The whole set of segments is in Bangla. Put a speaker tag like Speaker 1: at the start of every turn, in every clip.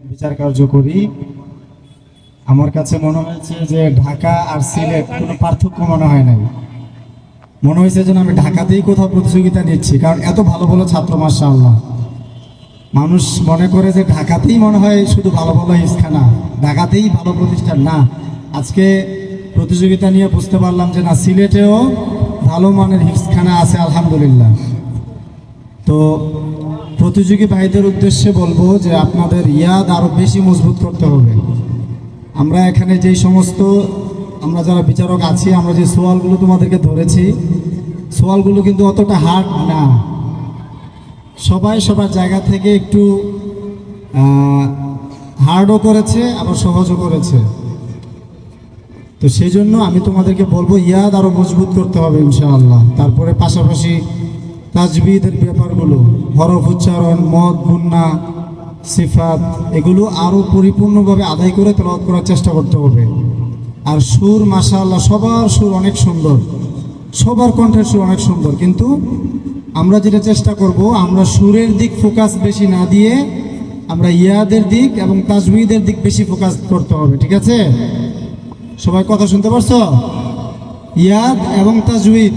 Speaker 1: বিচার কার্য করি, আমার কাছে মনে হয়েছে যে ঢাকা আর সিলেট কোনো পার্থক্য মনে হয় নাই। মনে হয়েছে যেন আমি ঢাকাতেই কোথাও প্রতিযোগিতা নিচ্ছি, কারণ এত ভালো ভালো ছাত্র মাশাআল্লাহ। মানুষ মনে করে যে ঢাকাতেই মনে হয় শুধু ভালো ভালো হিফজখানা, ঢাকাতেই ভালো প্রতিষ্ঠান। না, আজকে প্রতিযোগিতা নিয়ে বুঝতে পারলাম যে না, সিলেটেও ভালো মানের হিফজখানা আছে আলহামদুলিল্লাহ। তো প্রতিযোগী ভাইদের উদ্দেশ্যে বলবো যে আপনাদের ইয়াদ আরও বেশি মজবুত করতে হবে। আমরা এখানে যেই সমস্ত আমরা যারা বিচারক আছি, আমরা যে সোয়ালগুলো তোমাদেরকে ধরেছি, সোয়ালগুলো কিন্তু অতটা হার্ড না। সবাই সবার জায়গা থেকে একটু হার্ডও করেছে, আবার সহজও করেছে। তো সেই জন্য আমি তোমাদেরকে বলবো ইয়াদ আরও মজবুত করতে হবে ইনশাআল্লাহ। তারপরে পাশাপাশি তাজবিদের ব্যাপারগুলো, হরফ উচ্চারণ, মদ, গুন্না, সিফাত, এগুলো আরও পরিপূর্ণভাবে আদায় করে তেলাওয়াত করার চেষ্টা করতে হবে। আর সুর মাশাআল্লাহ, সবার সুর অনেক সুন্দর, সবার কণ্ঠের সুর অনেক সুন্দর, কিন্তু আমরা যেটা চেষ্টা করব, আমরা সুরের দিক ফোকাস বেশি না দিয়ে আমরা ইয়াদের দিক এবং তাজবিদের দিক বেশি ফোকাস করতে হবে। ঠিক আছে? সবাই কথা শুনতে পারছো? ইয়াদ এবং তাজবিদ,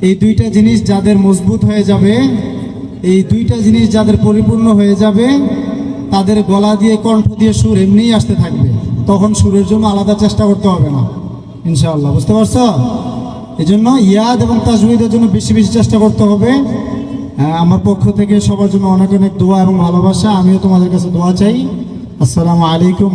Speaker 1: এই দুইটা জিনিস যাদের মজবুত হয়ে যাবে, এই দুইটা জিনিস যাদের পরিপূর্ণ হয়ে যাবে, তাদের গলা দিয়ে কণ্ঠ দিয়ে সুর এমনিই আসতে থাকবে। তখন সুরের জন্য আলাদা চেষ্টা করতে হবে না ইনশাআল্লাহ। বুঝতে পারছো? এই জন্য ইয়াদ এবং তাজবিদের জন্য বেশি বেশি চেষ্টা করতে হবে। আমার পক্ষ থেকে সবার জন্য অনেক অনেক দোয়া এবং ভালোবাসা। আমিও তোমাদের কাছে দোয়া চাই। আসসালামু আলাইকুম।